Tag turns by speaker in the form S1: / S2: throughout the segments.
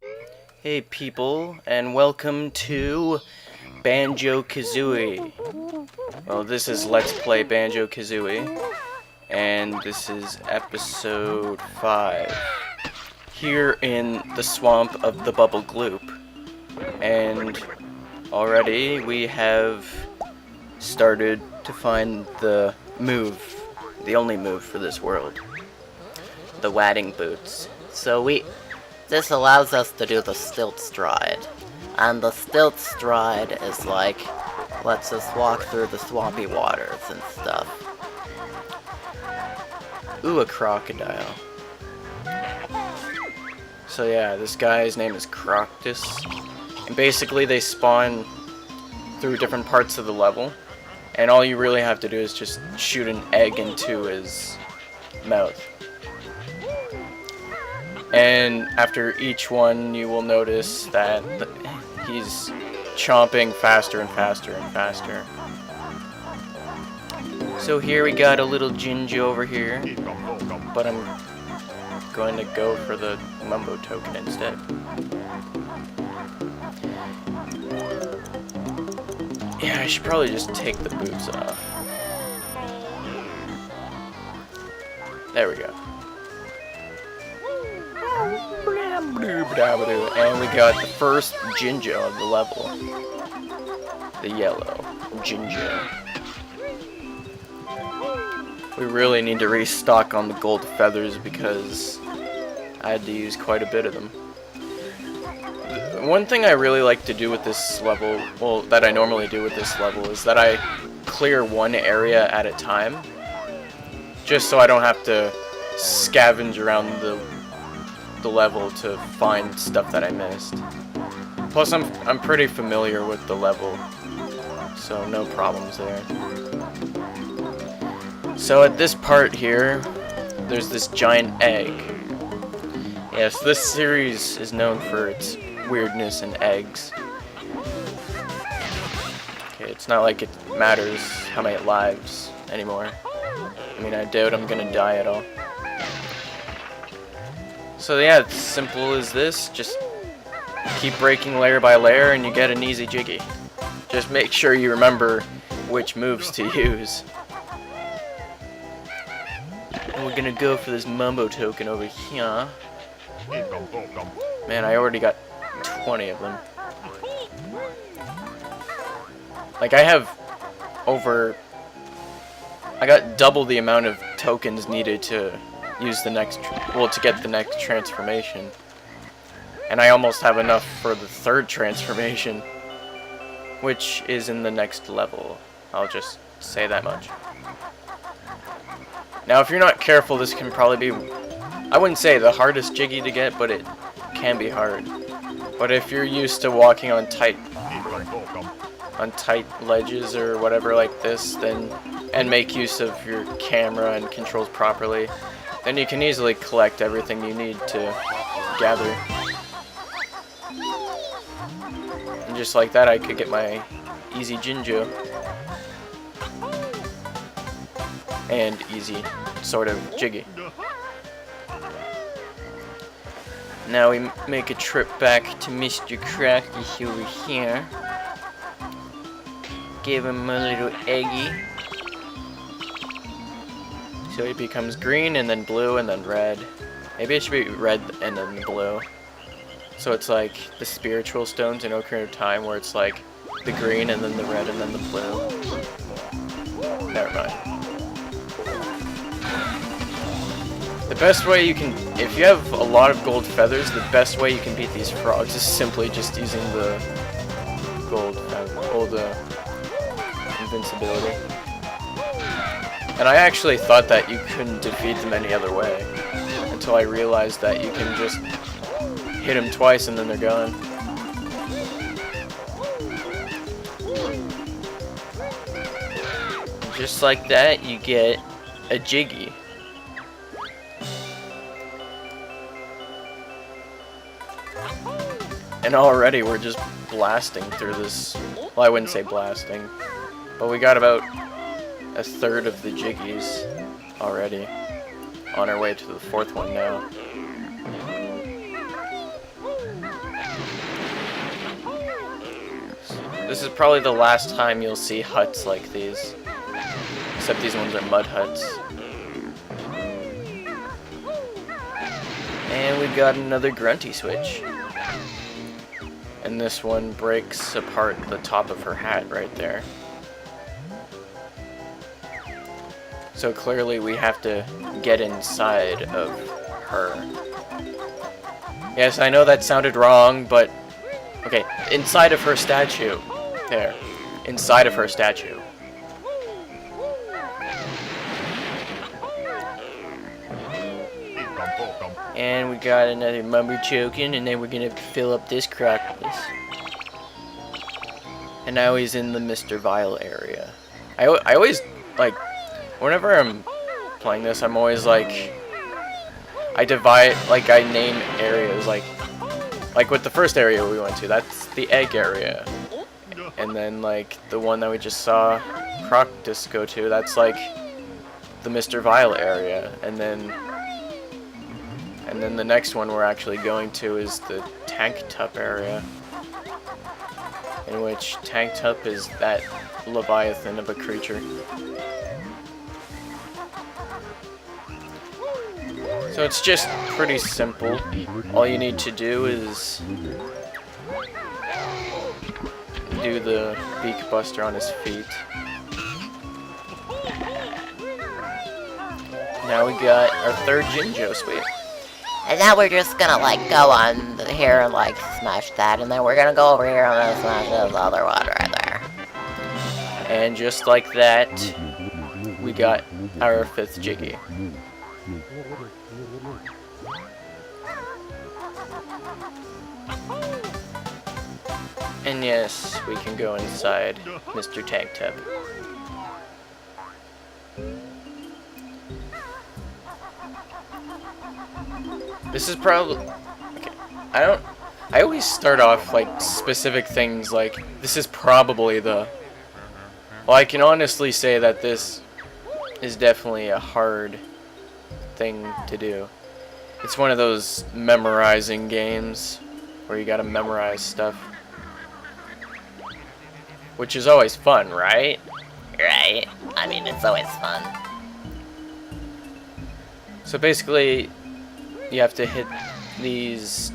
S1: Hey people, and welcome to Banjo-Kazooie. Well, this is Let's Play Banjo-Kazooie, and this is episode 5. Here in the swamp of the Bubblegloop. And already we have started to find the move, the only move for this world. The wadding boots.
S2: This allows us to do the stilt stride. And the stilt stride is like, lets us walk through the swampy waters and stuff.
S1: Ooh, a crocodile. So yeah, this guy's name is Croctus. And basically they spawn through different parts of the level. And all you really have to do is just shoot an egg into his mouth. And after each one, you will notice that he's chomping faster and faster and faster. So here we got a little Jinjo over here, but I'm going to go for the Mumbo token instead. Yeah, I should probably just take the boots off. There we go. And we got the first Jinjo of the level. The yellow Jinjo. We really need to restock on the gold feathers because I had to use quite a bit of them. One thing I really like to do with this level, well, that I normally do with this level, is that I clear one area at a time. Just so I don't have to scavenge around the level to find stuff that I missed. Plus, I'm pretty familiar with the level, so no problems there. So at this part here, there's this giant egg. Yes, this series is known for its weirdness and eggs. Okay, it's not like it matters how many lives anymore. I mean, I doubt I'm gonna die at all. So yeah, it's simple as this. Just keep breaking layer by layer and you get an easy jiggy. Just make sure you remember which moves to use. And we're gonna go for this Mumbo token over here. Man, I already got 20 of them. Like, I got double the amount of tokens needed to use the next, to get the next transformation. And I almost have enough for the third transformation, which is in the next level. I'll just say that much. Now, if you're not careful, this can probably be, I wouldn't say the hardest jiggy to get, but it can be hard. But if you're used to walking on tight ledges or whatever like this, then, and make use of your camera and controls properly, then you can easily collect everything you need to gather. And just like that, I could get my easy Jinjo. And easy sort of jiggy. Now we make a trip back to Mr. Crafty over here. Give him a little eggy. So it becomes green and then blue and then red. Maybe it should be red and then blue. So it's like the spiritual stones in Ocarina of Time where it's like the green and then the red and then the blue. Never mind. The best way you can, if you have a lot of gold feathers, the best way you can beat these frogs is simply just using the gold invincibility. And I actually thought that you couldn't defeat them any other way, until I realized that you can just hit them twice and then they're gone. Just like that, you get a jiggy. And already we're just blasting through this. Well, I wouldn't say blasting, but we got about a third of the jiggies already. On our way to the fourth one now. This is probably the last time you'll see huts like these. Except these ones are mud huts. And we got another grunty switch. And this one breaks apart the top of her hat right there. So clearly we have to get inside of her. Yes, I know that sounded wrong, but... Okay, inside of her statue. There. Inside of her statue. And we got another mumber choking, and then we're gonna fill up this crocodile. And now he's in the Mr. Vile area. I always, like, whenever I'm playing this, I'm always like, I name areas, like with the first area we went to, that's the egg area. And then, like, the one that we just saw Crocodus go to, that's, like, the Mr. Vile area. And then the next one we're actually going to is the Tank Tup area. In which Tank Tup is that leviathan of a creature. So it's just pretty simple. All you need to do is do the beak buster on his feet. Now we got our third Jinjo, sweet.
S2: And now we're just gonna, like, go on here and, like, smash that, and then we're gonna go over here and then smash this other one right there.
S1: And just like that, we got our fifth Jiggy. And yes, we can go inside Mr. Tank Tup. This is probably... Okay, I always start off, like, specific things, like, this is probably the... Well, I can honestly say that this is definitely a hard thing to do. It's one of those memorizing games where you gotta memorize stuff. Which is always fun, right?
S2: Right? I mean, it's always fun.
S1: So basically, you have to hit these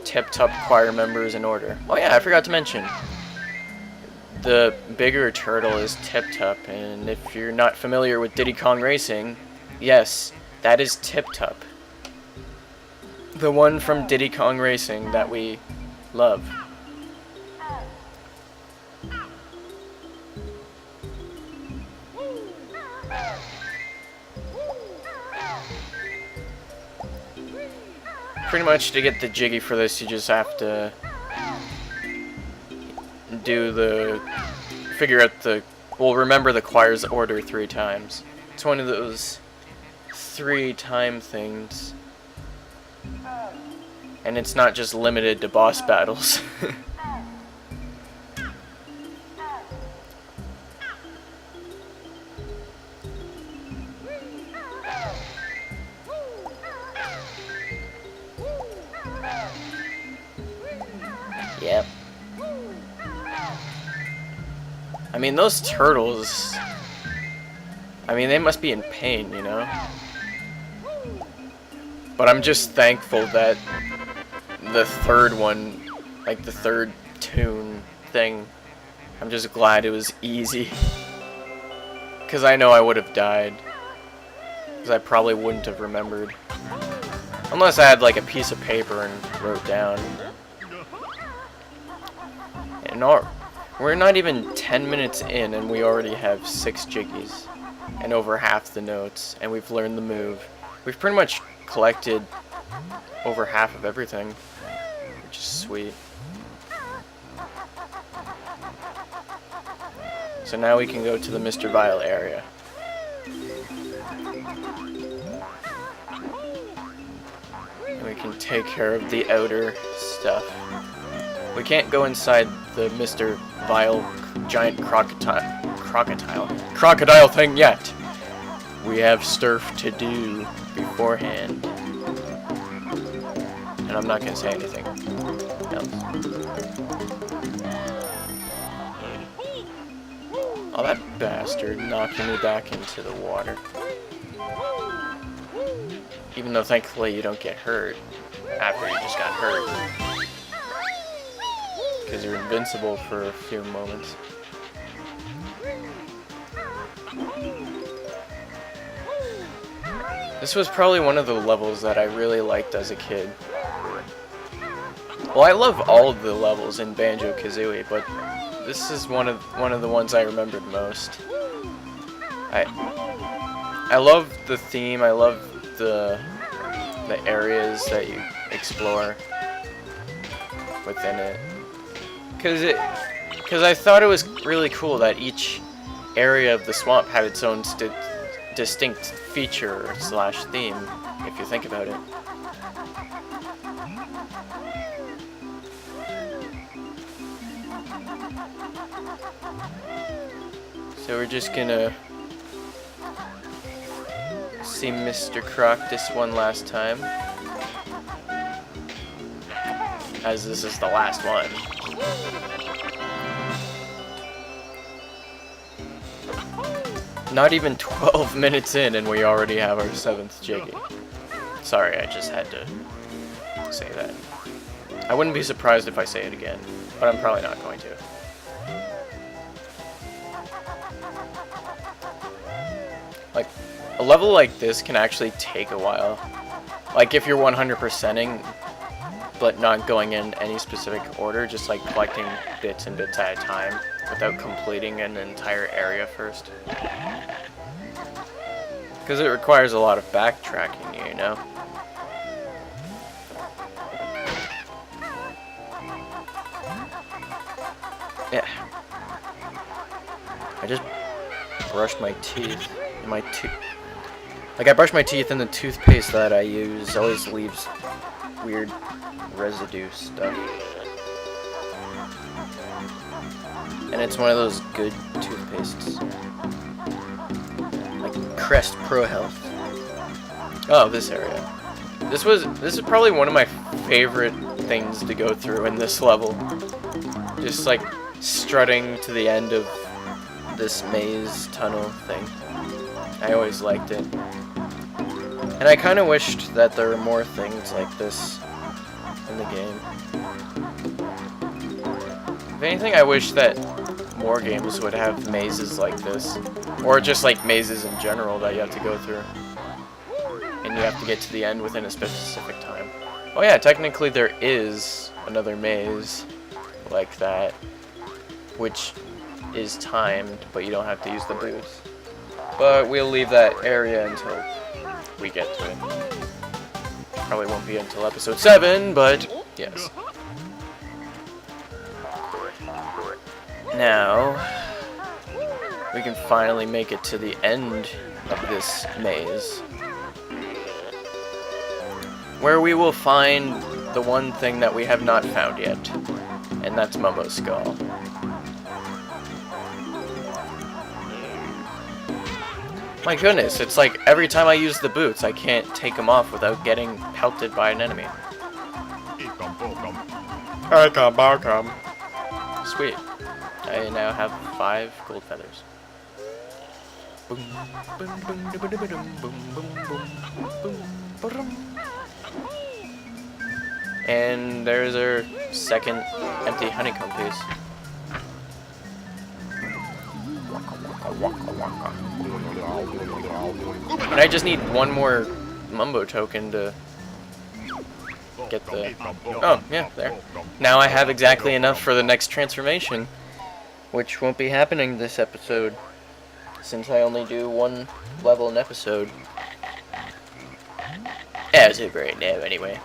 S1: Tip Tup choir members in order. Oh yeah, I forgot to mention. The bigger turtle is Tip Tup, and if you're not familiar with Diddy Kong Racing, yes, that is Tip Tup. The one from Diddy Kong Racing that we love. Pretty much to get the Jiggy for this, you just have to remember the choir's order 3 times. It's one of those 3-time things. And it's not just limited to boss battles.
S2: Yep.
S1: I mean, those turtles, I mean, they must be in pain, you know? But I'm just thankful that the third one, like the third tune thing, I'm just glad it was easy. Because I know I would have died. Because I probably wouldn't have remembered. Unless I had like a piece of paper and wrote down. And we're not even 10 minutes in and we already have 6 Jiggies. And over half the notes. And we've learned the move. We've pretty much collected over half of everything. Which is sweet. So now we can go to the Mr. Vile area. And we can take care of the outer stuff. We can't go inside the Mr. Vile giant crocodile thing yet. We have stuff to do beforehand. And I'm not gonna say anything else. Oh, that bastard knocking me back into the water. Even though thankfully you don't get hurt after you just got hurt. Because you're invincible for a few moments. This was probably one of the levels that I really liked as a kid. Well, I love all of the levels in Banjo-Kazooie, but this is one of the ones I remembered most. I love the theme. I love the areas that you explore within it. Because I thought it was really cool that each area of the swamp had its own distinct feature slash theme, if you think about it. So we're just gonna see Mr. Croc this one last time, as this is the last one. Not even 12 minutes in and we already have our 7th Jiggy. Sorry, I just had to say that. I wouldn't be surprised if I say it again, but I'm probably not going to. Like, a level like this can actually take a while. Like, if you're 100%ing, but not going in any specific order, just like collecting bits and bits at a time, without completing an entire area first. Because it requires a lot of backtracking, you know? Yeah. I just brushed my teeth. Like, I brush my teeth and the toothpaste that I use always leaves weird residue stuff. And it's one of those good toothpastes. Like Crest Pro Health. Oh, this area. This is probably one of my favorite things to go through in this level. Just like strutting to the end of this maze tunnel thing. I always liked it. And I kind of wished that there were more things like this in the game. If anything, I wish that more games would have mazes like this. Or just like mazes in general that you have to go through. And you have to get to the end within a specific time. Oh yeah, technically there is another maze like that, which is timed, but you don't have to use the boots. But we'll leave that area until we get to it. Probably won't be until episode 7, but yes. Now, we can finally make it to the end of this maze, where we will find the one thing that we have not found yet, and that's Momo's skull. My goodness, it's like every time I use the boots, I can't take them off without getting pelted by an enemy. Sweet. I now have 5 gold feathers. And there's our second empty honeycomb piece. And I just need one more Mumbo token to get the... Oh, yeah, there. Now I have exactly enough for the next transformation, which won't be happening this episode, since I only do 1 level an episode. As of right now, anyway.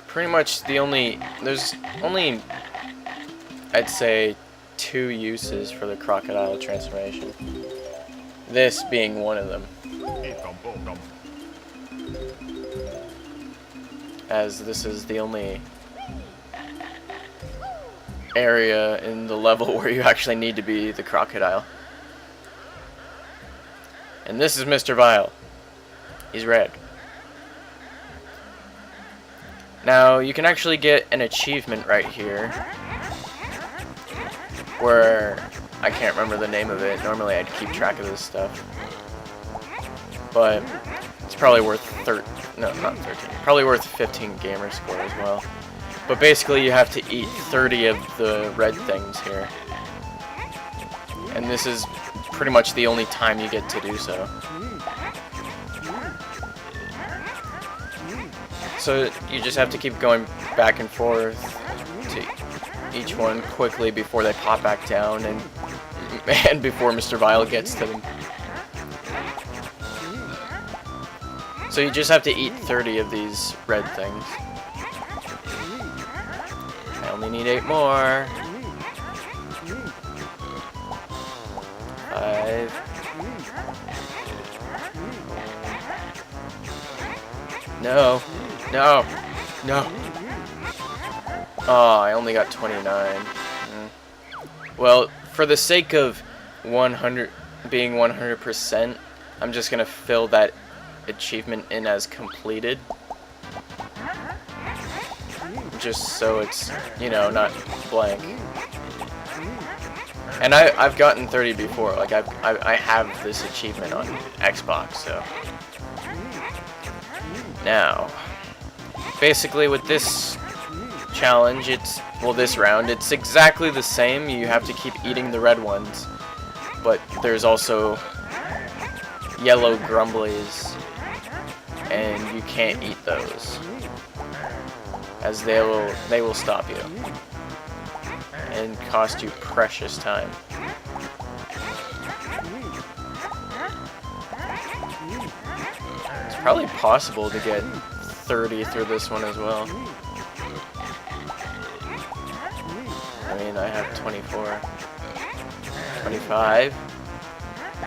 S1: Pretty much the only... There's only, I'd say, 2 uses for the crocodile transformation. This being one of them. As this is the only area in the level where you actually need to be the crocodile. And this is Mr. Vile. He's red. Now, you can actually get an achievement right here, where I can't remember the name of it. Normally I'd keep track of this stuff. But it's probably worth not 13. Probably worth 15 gamer score as well. But basically you have to eat 30 of the red things here. And this is pretty much the only time you get to do so. So you just have to keep going back and forth to each one quickly before they pop back down and before Mr. Vile gets to them. So you just have to eat 30 of these red things. I only need 8 more. 5. No. No. No. Oh, I only got 29. Well, for the sake of 100 being 100%, I'm just gonna fill that achievement in as completed. Just so it's, you know, not blank. And I've gotten 30 before. Like I have this achievement on Xbox, so. Now, basically with this challenge, this round, it's exactly the same. You have to keep eating the red ones, but there's also yellow grumblies, and you can't eat those, as they will stop you and cost you precious time. It's probably possible to get 30 through this one as well. I mean, I have 24, 25.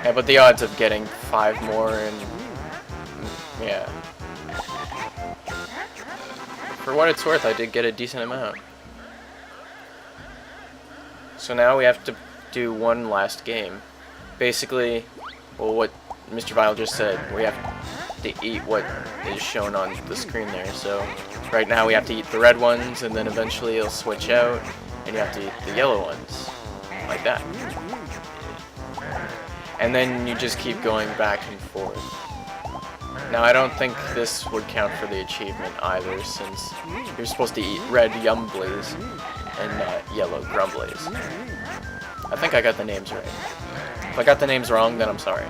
S1: Yeah, but the odds of getting 5 more and yeah. For what it's worth, I did get a decent amount. So now we have to do one last game. Basically, well, what Mr. Vile just said, we have to eat what is shown on the screen there. So right now we have to eat the red ones, and then eventually it'll switch out, and you have to eat the yellow ones, like that. And then you just keep going back and forth. Now I don't think this would count for the achievement either, since you're supposed to eat red yumblies and not yellow grumblies. I think I got the names right. If I got the names wrong, then I'm sorry.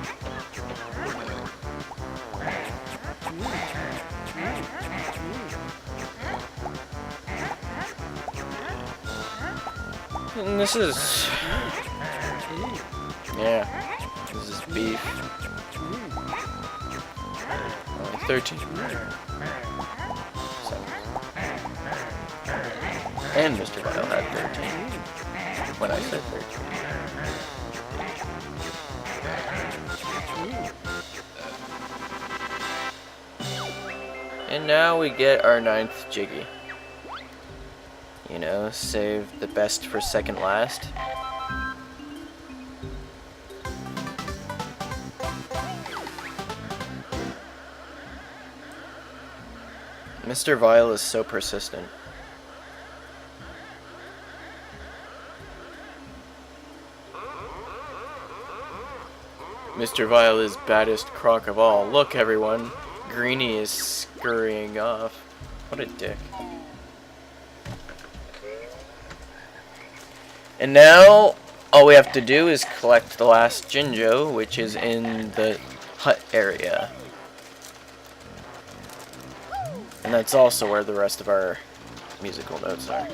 S1: And this is... yeah, this is beef. 13. And Mr. Vile had 13. When I said 13. And now we get our 9th Jiggy. You know, save the best for second last. Mr. Vile is so persistent. Mr. Vile is baddest croc of all. Look, everyone. Greenie is scurrying off. What a dick. And now, all we have to do is collect the last Jinjo, which is in the hut area. And that's also where the rest of our musical notes are.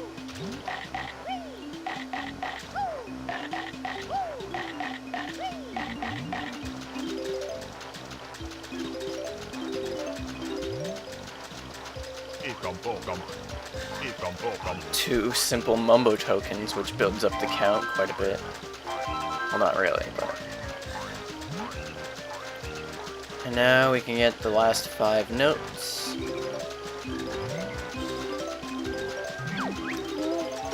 S1: Two simple mumbo tokens, which builds up the count quite a bit. Well, not really, but... And now we can get the last 5 notes.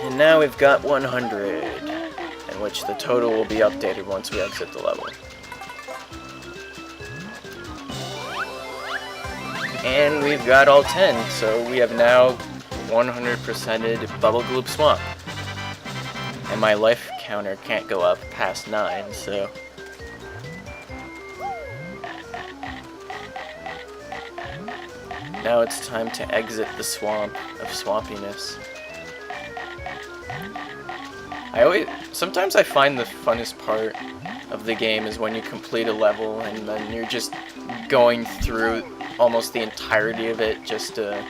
S1: And now we've got 100, in which the total will be updated once we exit the level. And we've got all 10, so we have now 100%ed Bubblegloop Swamp. And my life counter can't go up past 9, so... Now it's time to exit the swamp of swampiness. Sometimes I find the funnest part of the game is when you complete a level and then you're just going through almost the entirety of it just to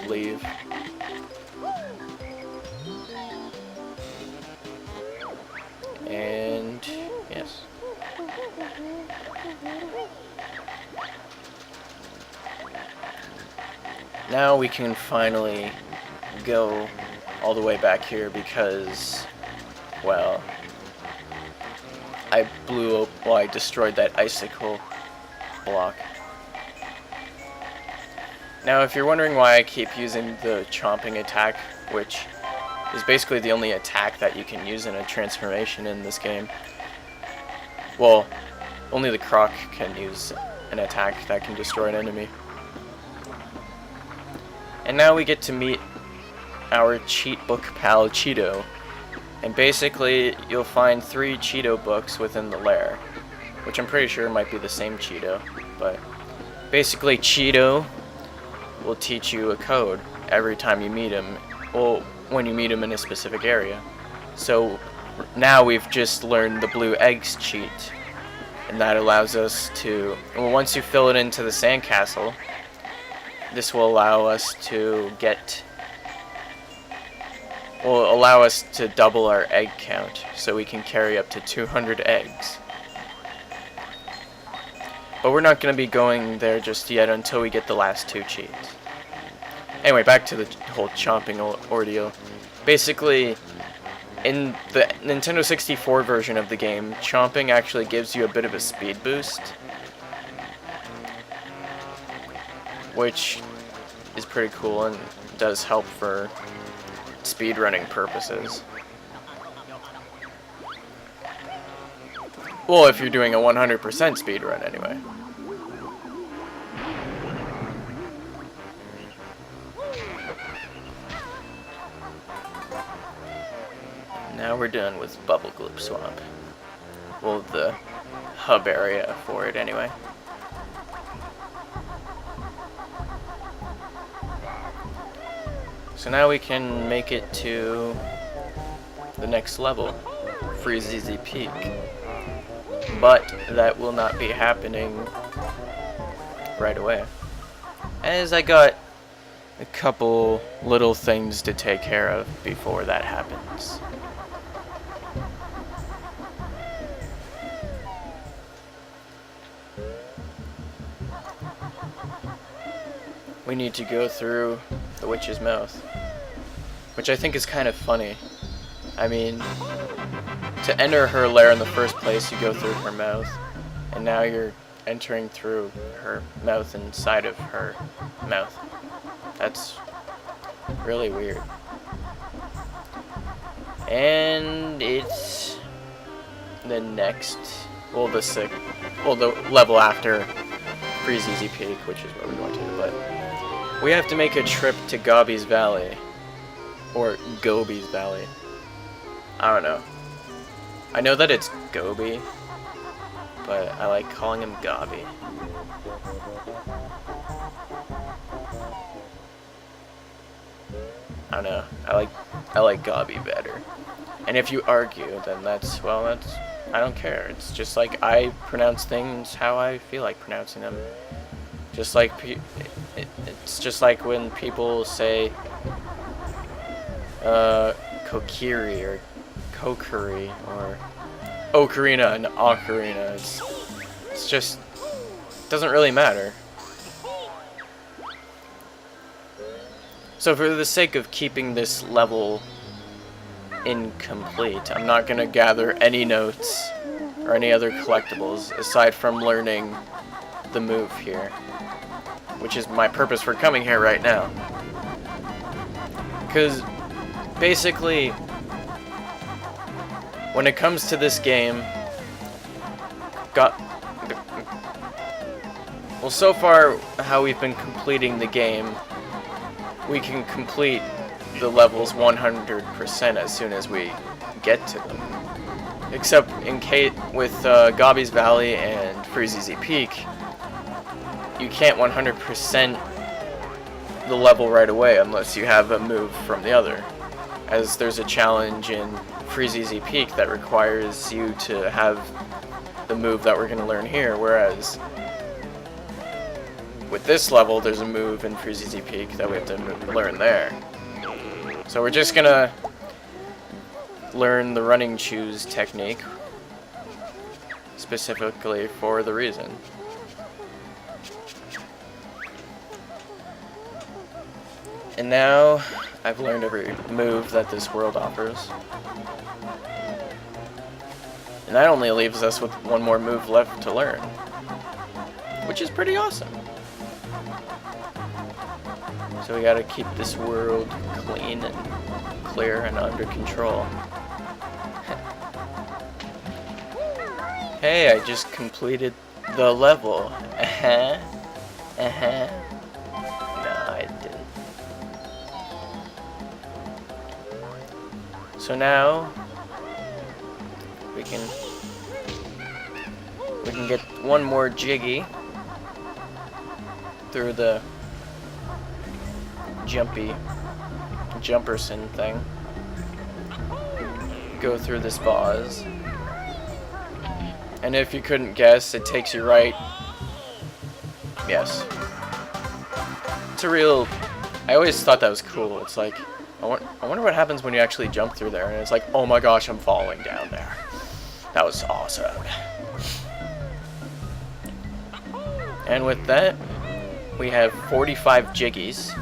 S1: leave. And yes. Now we can finally go all the way back here because, well, I destroyed that icicle block. Now, if you're wondering why I keep using the chomping attack, which is basically the only attack that you can use in a transformation in this game, well, only the croc can use an attack that can destroy an enemy. And now we get to meet our cheat book pal Cheeto. And basically, you'll find 3 Cheeto books within the lair, which I'm pretty sure might be the same Cheeto, but basically Cheeto will teach you a code every time you meet him, well, when you meet him in a specific area. So now we've just learned the blue eggs cheat, and that allows us to, well, once you fill it into the sandcastle, this will allow us to double our egg count, so we can carry up to 200 eggs. But we're not going to be going there just yet until we get the last 2 cheats. Anyway, back to the whole chomping ordeal. Basically, in the Nintendo 64 version of the game, chomping actually gives you a bit of a speed boost, which is pretty cool and does help for speedrunning purposes. Well, if you're doing a 100% speedrun anyway. Now we're done with Bubblegloop Swamp. Well, the hub area for it anyway. So now we can make it to the next level, Freezeezy Peak. But that will not be happening right away, as I got a couple little things to take care of before that happens. We need to go through the witch's mouth, which I think is kind of funny. I mean, to enter her lair in the first place, you go through her mouth, and now you're entering through her mouth inside of her mouth. That's really weird. And it's the next, well, the level after Freezeezy Peak, which is where we're going to, but we have to make a trip to Gobi's Valley, or Gobi's Valley. I don't know. I know that it's Gobi, but I like calling him Gobi. I don't know. I like Gobi better. And if you argue, then that's I don't care. It's just like I pronounce things how I feel like pronouncing them. Just like it's just like when people say Kokiri or Kokiri or Ocarina and Ocarina. It's just, it doesn't really matter. So for the sake of keeping this level incomplete, I'm not going to gather any notes or any other collectibles aside from learning the move here, which is my purpose for coming here right now. Because basically, when it comes to this game, well, so far how we've been completing the game, we can complete the levels 100% as soon as we get to them. Except in with Gobby's Valley and Freezeezy Peak, you can't 100% the level right away unless you have a move from the other. As there's a challenge in Freezeezy Peak that requires you to have the move that we're going to learn here, whereas with this level there's a move in Freezeezy Peak that we have to learn there. So we're just going to learn the running choose technique specifically for the reason. And now I've learned every move that this world offers. And that only leaves us with one more move left to learn, which is pretty awesome. So we gotta keep this world clean and clear and under control. Hey, I just completed the level. No, I didn't. So now we can get one more jiggy through the jumperson thing. Go through this vase. And if you couldn't guess, it takes you right. Yes. It's a real... I always thought that was cool. It's like, I wonder what happens when you actually jump through there. And it's like, oh my gosh, I'm falling down there. That was awesome. And with that, we have 45 jiggies.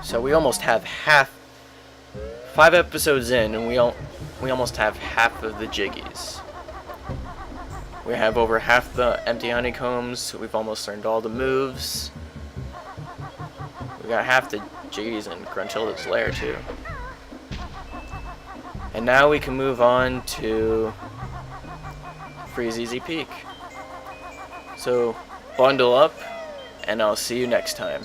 S1: So we almost have half... 5 episodes in, and we almost have half of the jiggies. We have over half the empty honeycombs. We've almost learned all the moves. We got half the jiggies in Gruntilda's lair too. And now we can move on to Freezeezy Peak. So bundle up, and I'll see you next time.